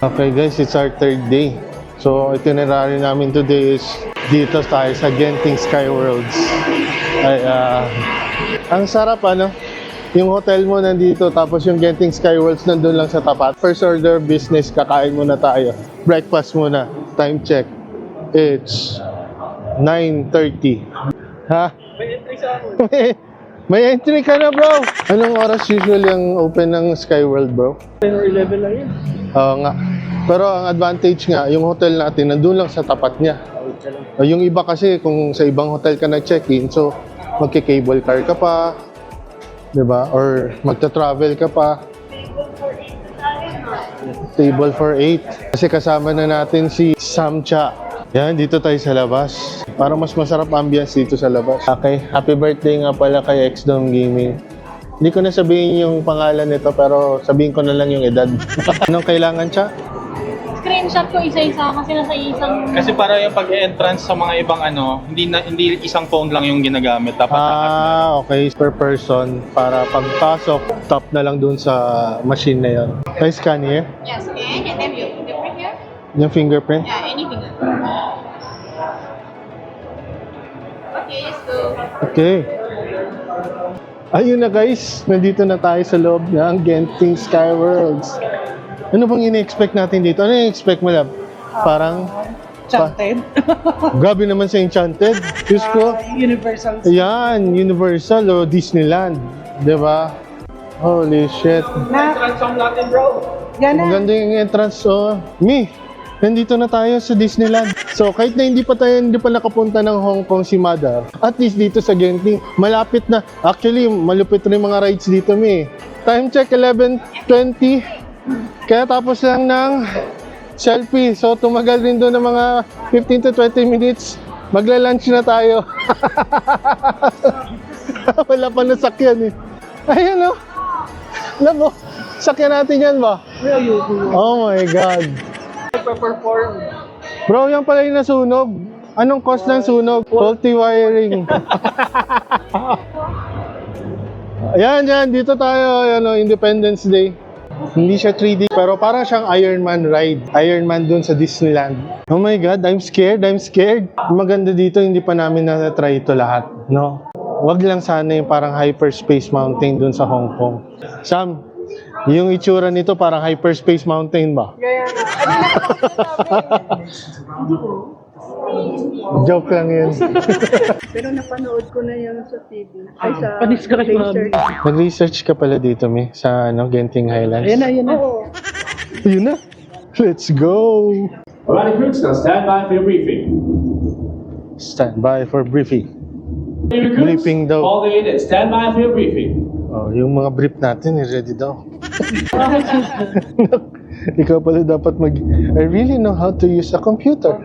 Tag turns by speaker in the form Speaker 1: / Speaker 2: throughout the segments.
Speaker 1: Okay guys, it's our third day. So itinerary namin today is dito tayo sa Genting Sky Worlds. Ay, ang sarap ano? Yung hotel mo nandito, tapos yung Genting Sky Worlds nandun lang sa tapat. First order business, kakain muna tayo. Breakfast muna. Time check. It's 9:30. Ha?
Speaker 2: May entry sa akin.
Speaker 1: May entry ka na bro! Anong oras usually ang open ng Sky World bro?
Speaker 2: 10 or 11 lang yun.
Speaker 1: Oo nga. Pero ang advantage nga, yung hotel natin nandun lang sa tapat niya. Yung iba kasi kung sa ibang hotel ka nag-check-in, so magke-cable car ka pa, 'di ba? Or magta-travel ka pa. Table for 8. Kasi kasama na natin si Samcha. Yan, dito tayo sa labas. Para mas masarap ambience dito sa labas. Okay, happy birthday nga pala kay Xdome Gaming. Hindi ko na sabihin yung pangalan nito, pero sabihin ko na lang yung edad. Anong kailangan siya?
Speaker 3: Screenshot ko isa-isa kasi nasa isang...
Speaker 2: Kasi para yung pag-entrance sa mga ibang hindi isang phone lang yung ginagamit. Dapat
Speaker 1: Okay. Per person. Para pagpasok, tap na lang dun sa machine na yun. May scan here?
Speaker 3: Yes, okay. And then you fingerprint here?
Speaker 1: Yung fingerprint?
Speaker 3: Yeah, anything. Okay, let's go.
Speaker 1: Okay. Ayun na guys, nandito na tayo sa loob ng Genting Sky Worlds. Ano bang ini-expect natin dito? Ano i-expect mo lang? Parang...
Speaker 4: Enchanted.
Speaker 1: Grabe naman sa Enchanted. Diyos ko.
Speaker 4: Universal.
Speaker 1: Ayan, Universal o Disneyland. Diba? Holy shit.
Speaker 2: entrance ang natin, bro.
Speaker 4: Yan na.
Speaker 1: Maganda yung entrance. Oh. Nandito na tayo sa Disneyland. So kahit na hindi pa nakapunta ng Hong Kong si Mother, at least dito sa Genting, malapit na. Actually, malupit rin mga rides dito, Time check, 11:20. Kaya tapos lang ng selfie. So tumagal rin doon ng mga 15 to 20 minutes. Magla-lunch na tayo. Wala pa na sakyan Ayun o. Alam mo, sakyan natin yan ba? Oh my God.
Speaker 2: Perform.
Speaker 1: Bro, yan pala yung nasunog. Anong cause ng sunog? Faulty wiring. Ayan, dito tayo, Independence Day. Hindi siya 3D, pero parang siyang Iron Man ride. Iron Man dun sa Disneyland. Oh my God, I'm scared. Maganda dito, hindi pa namin na-try ito lahat, no? Wag lang sana yung parang Hyperspace Mountain dun sa Hong Kong. Sam, yung itsura nito parang Hyperspace Mountain ba? Joke lang yun.
Speaker 4: Pero napanood ko na yan sa TV. Ay, sa
Speaker 3: research.
Speaker 1: Nag-research ka pala dito, sa Genting Highlands.
Speaker 4: Ayan na.
Speaker 1: Yun na. Let's go!
Speaker 5: Alright, recruits, now stand by for your briefing.
Speaker 1: Stand by for briefing.
Speaker 5: Recruits,
Speaker 1: Briefing daw.
Speaker 5: all the units, stand by for your briefing.
Speaker 1: Oh, yung mga brief natin, ready daw. Ikaw pala dapat I really know how to use a computer.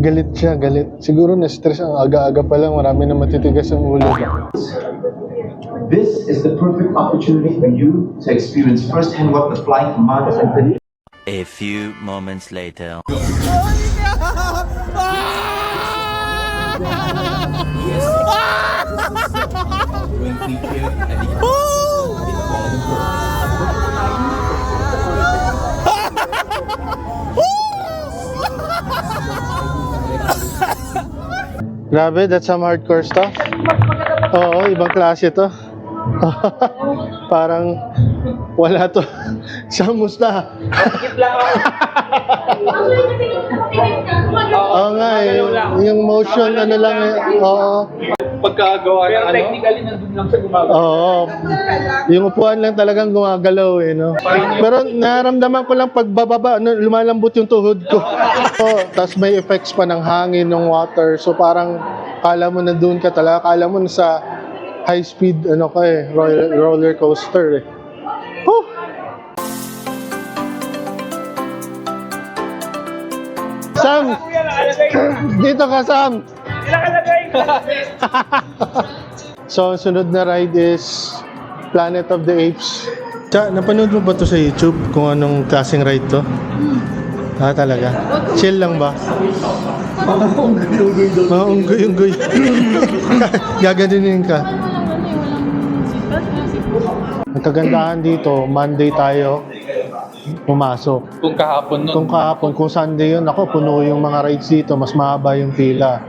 Speaker 1: Galit siya. Siguro na-stress ang aga-aga pa lang. Marami na matitigas ang ulo.
Speaker 6: This is the perfect opportunity for you to experience firsthand what the flying commandos and the
Speaker 7: A few moments later.
Speaker 1: Grabe, that's some hardcore stuff. Oo, ibang klase to. Parang wala to. Samusta? Oo nga yung motion lang oo.
Speaker 2: Pagkagawa ng technically nandun lang siya gumagawa.
Speaker 1: Oo. Yung upuan lang talagang gumagalaw no. Pero naramdaman ko lang pagbababa, lumalambot yung tuhod ko. Tapos may effects pa ng hangin, ng water. So parang kala mo nandun ka talaga, kala mo sa high speed roller coaster Whew! Sam! Dito ka, Sam! So, sunod na ride is Planet of the Apes. Napanood mo ba to sa YouTube kung anong klaseng ride to? Talaga? Chill lang ba? Unggoy. Gaganunin ka. Ang kagandahan dito, Monday tayo. pumasok.
Speaker 2: Kung kahapon nun.
Speaker 1: Kung kahapon, kung Sunday yun, ako, puno yung mga rides dito, mas mahaba yung pila.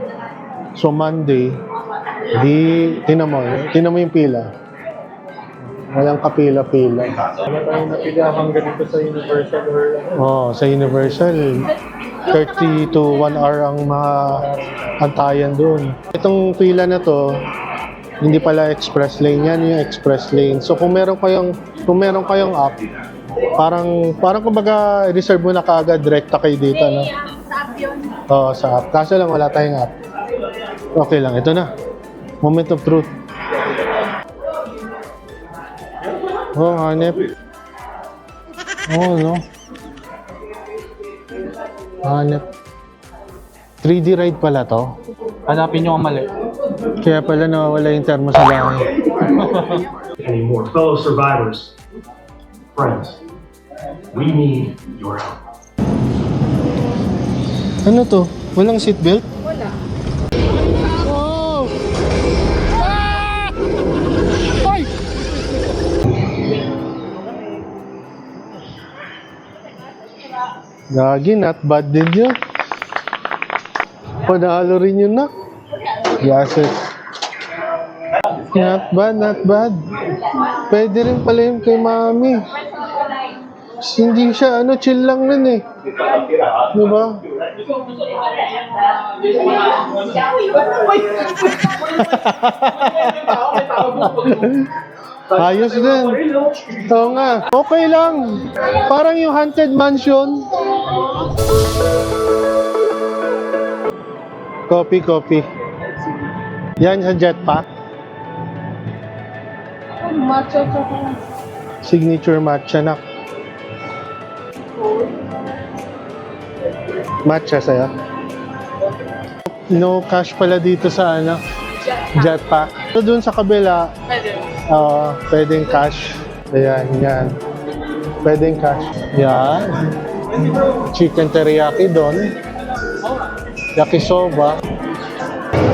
Speaker 1: So Monday, tinan mo yung pila. Walang kapila-pila.
Speaker 8: Wala tayo napilahan ganito sa Universal or
Speaker 1: Sa Universal, 30 to 1 hour ang mga antayan doon. Itong pila na to, hindi pala express lane yan, yung express lane. So kung meron kayong app, parang kumbaga reserve mo na kaagad, direkta kayo dito, no?
Speaker 3: Sa app yun.
Speaker 1: Oo, sa app. Kaso lang wala tayong app. Okay lang, ito na. Moment of truth. Oh, hanep. Oh, no. Hanep. 3D ride pala to.
Speaker 2: Hanapin nyo ang mali.
Speaker 1: Kaya pala nawawala yung termo sa bahay.
Speaker 9: Anymore. Fellow survivors, friends, we need your help.
Speaker 1: Ano to? Walang seatbelt?
Speaker 4: Wala.
Speaker 1: Oh! Ah! Ay! Gagi, not bad din yun. Panalo rin yun na. Yes, it. Not bad, not bad. Pwede rin pala yung kay mami. Hindi siya, chill lang rin eh. Diba? Ayos din. Oo nga. Okay lang. Parang yung Haunted Mansion. Copy. Yan sa jetpack.
Speaker 3: Matcha.
Speaker 1: Signature matcha na. Matcha sa'yo. No cash pala dito sa jetpack. So dun sa kabila, pwedeng cash. Ayan, yan. Pwedeng cash. Yan. Chicken teriyaki doon. Yakisoba.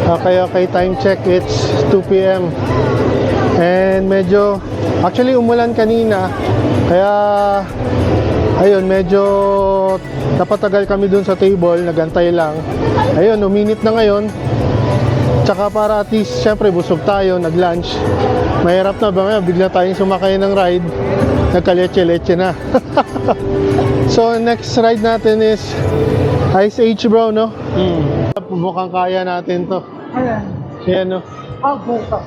Speaker 1: Okay, time check. It's 2 p.m. And actually umulan kanina. Kaya, ayun, medyo napatagal kami dun sa table. Nagantay lang. Ayun, uminit na ngayon. Tsaka para at least, syempre, busog tayo, nag-lunch. Mahirap na ba? Bigla tayong sumakay ng ride. Nagkaletse-letse na. So, next ride natin is Ice Age, bro, no? Mukhang kaya natin to.
Speaker 4: Ayan.
Speaker 1: Ayan, no?
Speaker 4: Buka.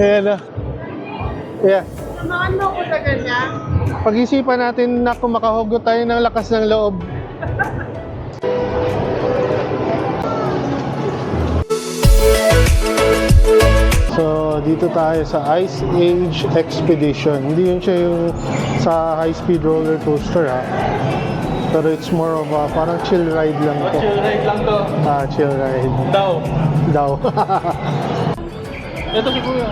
Speaker 1: Ayan, no? Yeah.
Speaker 4: Samahan mo ko sa ganyan.
Speaker 1: Pag-isipan natin na kung makahugot tayo ng lakas ng loob. So, dito tayo sa Ice Age Expedition. Hindi yun siya yung sa high-speed roller coaster, ha? Pero it's more of a parang chill ride lang to.
Speaker 2: Chill ride lang to.
Speaker 1: Chill ride. Daw.
Speaker 2: Ito si Kuya.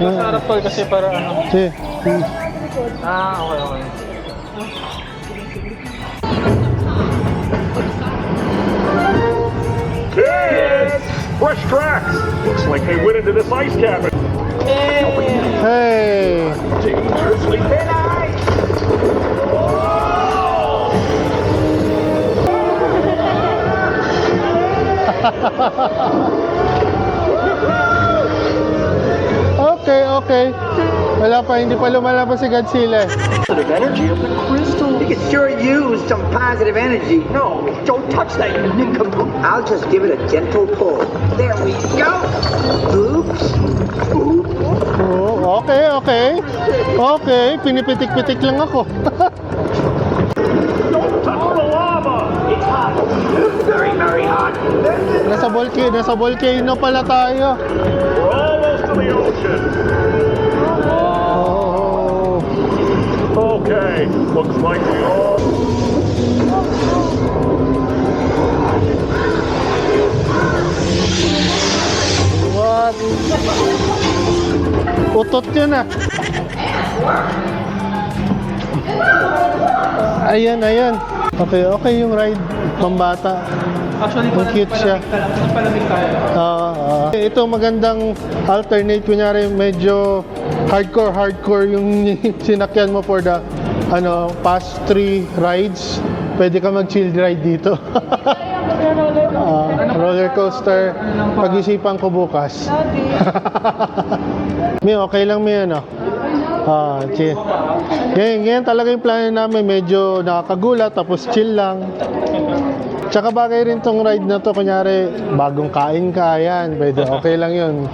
Speaker 2: Mas harap to kasi para
Speaker 1: Sige.
Speaker 2: Okay.
Speaker 9: Kids! Fresh tracks! Looks like they went into this ice cabin.
Speaker 1: Hey!
Speaker 9: Dangerously thin ice!
Speaker 1: Okay. Wala pa, hindi pa lumalabas si Godzilla.
Speaker 10: Positive energy of the crystal. You could sure use some positive energy. No, don't touch that, you nincompoop. I'll just give it a gentle pull. There we go. Oops.
Speaker 1: Oh, okay. Pinipitik-pitik lang ako.
Speaker 9: Don't touch the lava! It's hot.
Speaker 10: Very, very hot.
Speaker 1: Nasa volcano pala tayo.
Speaker 9: We're almost to the ocean.
Speaker 1: Oh.
Speaker 9: Okay, looks like we all...
Speaker 1: What? Utot yun ah. Ayan. Okay yung ride. Pambata.
Speaker 2: Actually,
Speaker 1: Ang cute siya.
Speaker 2: palamig tayo.
Speaker 1: Ito magandang alternate. Kunyari medyo hardcore yung sinakyan mo for the past 3 rides, pwede ka mag-chill ride dito. Roller coaster, pag-isipan ko bukas. May okay lang may chill. Ganyan talaga yung plano namin, medyo nakakagulat tapos chill lang. Tsaka bagay rin tong ride na to, kunyari bagong kain ka, yan, pwede, okay lang yun.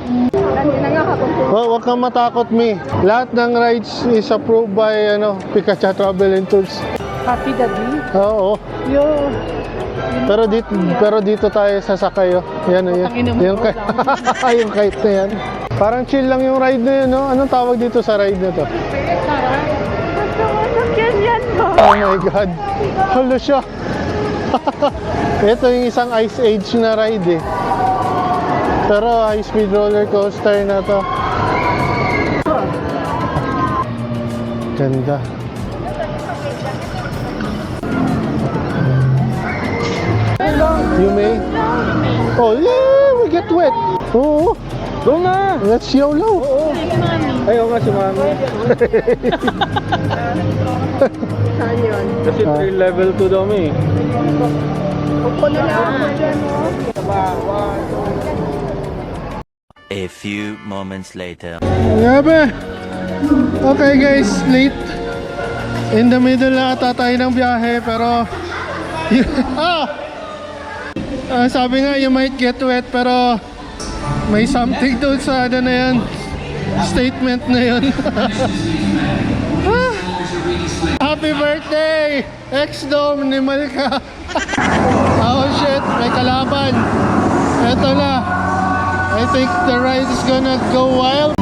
Speaker 1: Huwag kang matakot, Mi. Lahat ng rides is approved by Pikachu Travel and Tours.
Speaker 4: Happy daddy?
Speaker 1: Oo.
Speaker 4: Yo.
Speaker 1: Pero dito tayo sasakay, Yan, yung kite na yan. Parang chill lang yung ride na yun, no? Anong tawag dito sa ride na to? Oh my God. Halo siya. Ito yung isang Ice Age na ride, Pero high-speed roller coaster na to. Ganda. You may? Oh yeah, we get wet. Oo.
Speaker 8: Go na!
Speaker 1: Let's YOLO.
Speaker 8: Oo. Ayaw nga si Mami.
Speaker 4: Saan yun?
Speaker 8: Kasi level 2 daw may.
Speaker 4: Upo na lang ako dyan,
Speaker 7: A few moments later.
Speaker 1: Grabe. Okay guys, late. In the middle na ata tayo ng biyahe, pero sabi nga you might get wet, pero may something doon sa na yan, statement na yun. Happy birthday X-Dome ni Malika. Oh shit, may kalaban. Eto na, I think the ride is gonna go wild.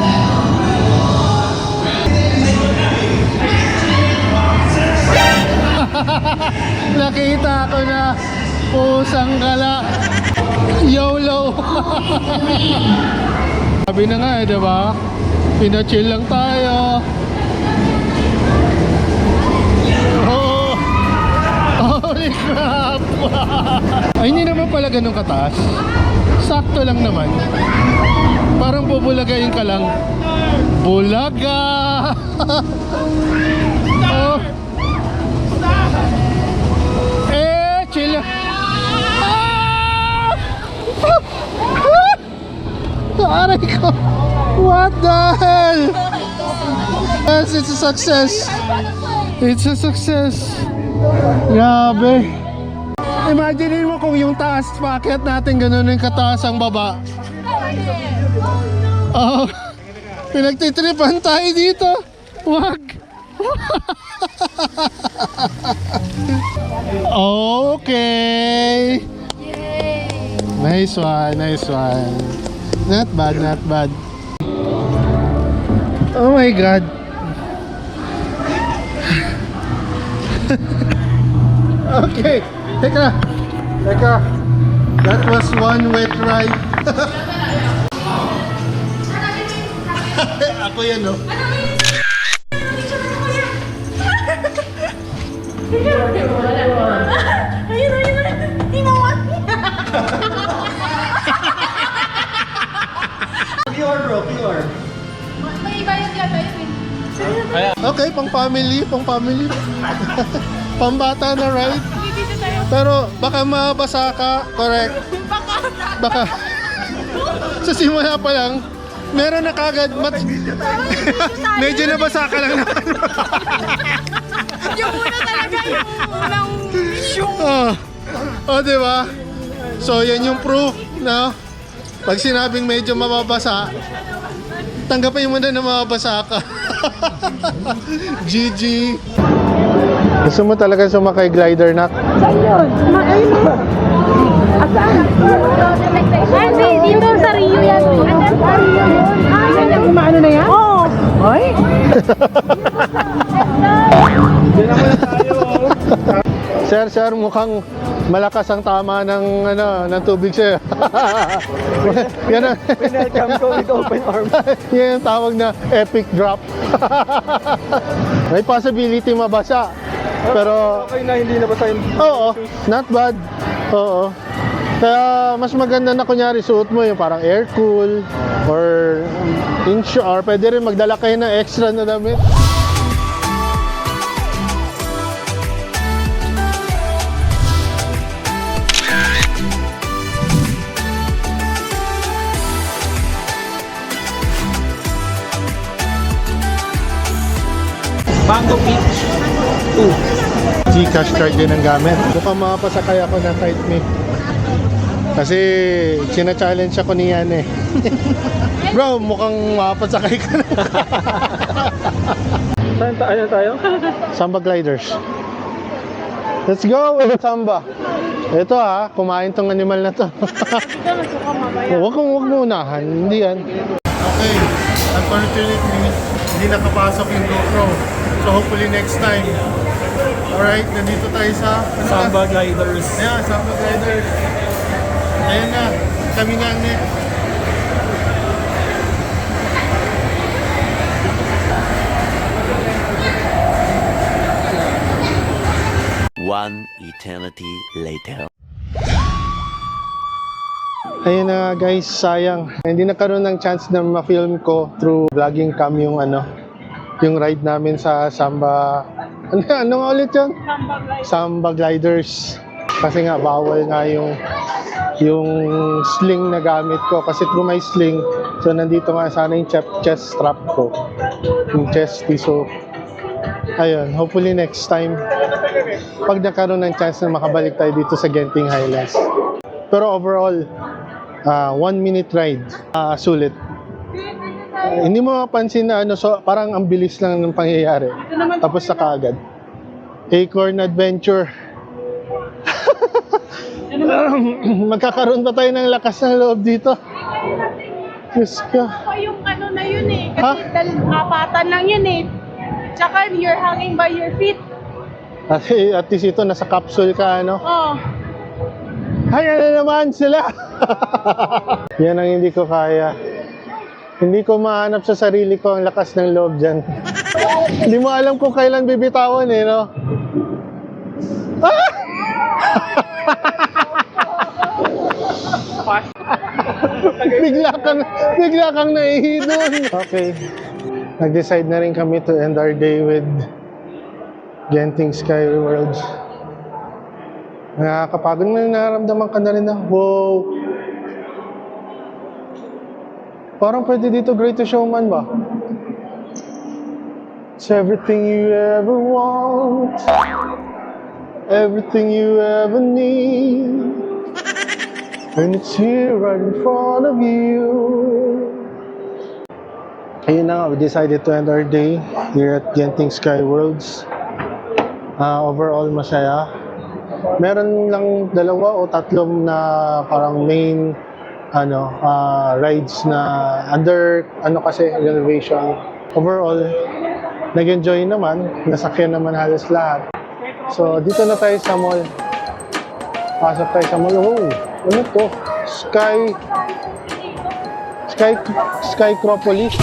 Speaker 1: Nakita ko na pusang gala. YOLO. Sabi na nga diba? Pina-chill lang tayo. Oh, holy crap. Ay, hindi naman pala ganun kataas. Sakto lang naman. Parang bubulagayin ka lang. Bulaga. Oh. Chill. Aray ko. What the hell? Yes, it's a success. It's a success. Grabe. Imagine mo kung yung taas paakyat natin ganun yung kataas ang baba. Oh, pinagtitripan tayo dito. Wag. Okay. Nice one, nice one. Not bad, not bad. Oh my God. Okay, teka. That was one wet ride. Ako yan, no?
Speaker 3: May bayad yata yun.
Speaker 1: Okay, pang family. Pambata na ride. Pero baka mabasa ka, correct? Baka. Sa simula pa lang, meron na kagad medyo nabasa ka lang naman.
Speaker 3: Yung una talaga, yung unang yung...
Speaker 1: Diba? So, yan yung proof na pag sinabing medyo mababasa, tanggapin mo na mababasa ka. GG. Gusto mo talaga sumakay glider, Nak?
Speaker 4: Saan yun? Ayun mo. Asaan?
Speaker 3: Hindi, dito sa Rio yan.
Speaker 4: Sa Rio yun. Yan yung umaano na yan? Oo. Ay?
Speaker 1: Sir, mukhang malakas ang tama ng tubig sa'yo. Yan ang
Speaker 8: Welcome ko with open arms.
Speaker 1: yan ang tawag na epic drop. May possibility mabasa. Pero
Speaker 8: Okay na, hindi na ba tayo?
Speaker 1: oo, not bad. Oo. Kaya mas maganda na kunyari suot mo yung parang air cool or or pwede rin magdala kayo ng extra na damit.
Speaker 2: Mango Beach 2.
Speaker 1: Gcash card din ang gamit. Mukhang makapasakay ako ng kite me. Kasi sina-challenge ako ni Yan eh. Bro, mukhang makapasakay ka na.
Speaker 8: Saan tayo?
Speaker 1: Samba gliders. Let's go! Samba. Ito ha, kumain tong animal na to. Huwag mo unahan, hindi yan. Okay, unfortunately, hindi nakapasok yung GoPro. So hopefully next time. Alright, nandito tayo sa
Speaker 2: Samba Gliders.
Speaker 1: Yeah, Samba gliders. Ayan na, kami nga next.
Speaker 7: One eternity later.
Speaker 1: Ayun na guys, sayang. Hindi nagkaroon ng chance na ma-film ko through vlogging cam yung yung ride namin sa Samba. Ano nga ulit yun? Samba gliders. Kasi nga bawal nga yung sling na gamit ko kasi through my sling. So nandito nga sana yung chest strap ko. Yung chesty. So ayun, hopefully next time pag nagkaroon ng chance na makabalik tayo dito sa Genting Highlands. Pero overall, 1 minute ride, sulit. Hindi mo mapansin na so parang ang bilis lang ng pangyayari. Tapos sa kaagad. Acorn Adventure. Magkakaroon pa tayo ng lakas ng loob dito. Diyos ko.
Speaker 3: Yung ano na yun eh.
Speaker 1: Ha?
Speaker 3: Kasi apatan lang yun eh. Tsaka you're hanging by your feet.
Speaker 1: At least ito, nasa capsule ka, ano?
Speaker 3: Oh.
Speaker 1: Ay, ano naman sila? Yan ang hindi ko kaya. Hindi ko mahanap sa sarili ko ang lakas ng loob dyan. Hindi mo alam kung kailan bibitawan eh, no? bigla kang nahihidon. Okay. Nag-decide na rin kami to end our day with Genting Sky World. Nakakapagod na nararamdaman ka na rin na, wow. Parang pwede dito Greatest Showman ba? It's everything you ever want, everything you ever need, and it's here right in front of you. Ayun na nga, we decided to end our day here at Genting Sky Worlds. Overall, masaya. Meron lang 2 o 3 na parang main rides na under kasi renovation. Overall, nag-enjoy naman, nasakyan naman halos lahat. So dito na tayo sa mall. Pasok tayo sa mall. Oh, ano to? Skycropolis.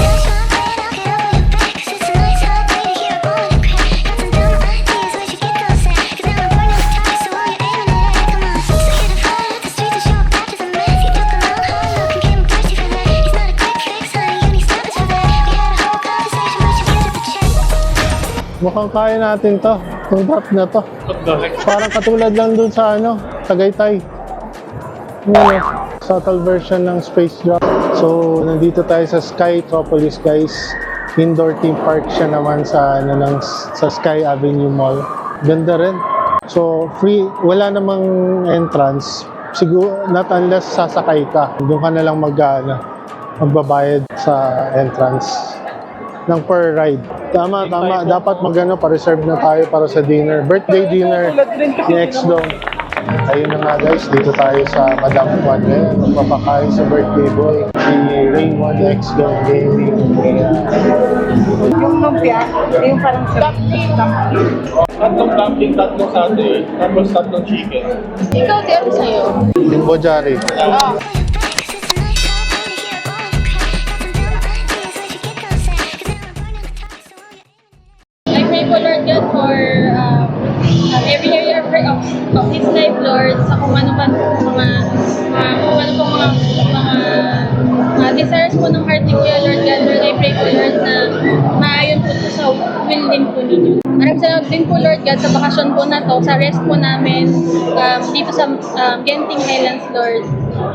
Speaker 1: Mukhang kaya natin to, itong drop na to. Parang katulad lang dun sa Tagaytay. Subtle version ng space drop. So, nandito tayo sa Skytropolis guys. Indoor theme park siya naman sa, sa Sky Avenue Mall. Ganda rin. So, free, wala namang entrance. Siguro, not unless sasakay ka. Doon ka na lang magbabayad sa entrance ng per ride. Tama. Dapat pa-reserve na tayo para sa dinner. Birthday dinner ni X-Dong. Ayun na nga guys, dito tayo sa Madam Juan ngayon. Magpapakain sa birthday boy. Si Raymond X-Dong Gaming.
Speaker 4: Yung lumpia, yung parang dumpling.
Speaker 2: Tatlong dumpling, 3 satay, tapos 3 chicken.
Speaker 3: Ikaw, di ano sa'yo?
Speaker 1: Yung Bojari.
Speaker 3: I pray po Lord God for every area of His life, Lord, sa kung ano pa mga desires po ng heart ni Kuya, Lord God. Lord, I pray po Lord na maayon po ito sa will din po ninyo. Maraming salamat din po, Lord God, sa bakasyon po na to, sa rest po namin dito sa Genting Highlands, Lord.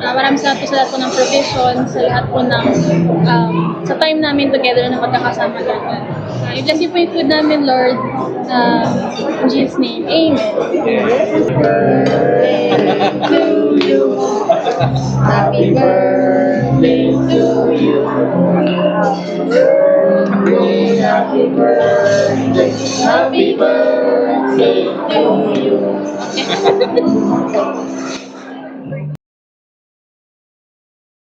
Speaker 3: Maraming salamat po sa lahat po ng provision, sa lahat po ng sa time namin together na magkakasama, Lord God. I-bless you po yung food namin, Lord. In Jesus' name, Amen. Happy birthday to you. Happy birthday. Happy birthday to you. Okay.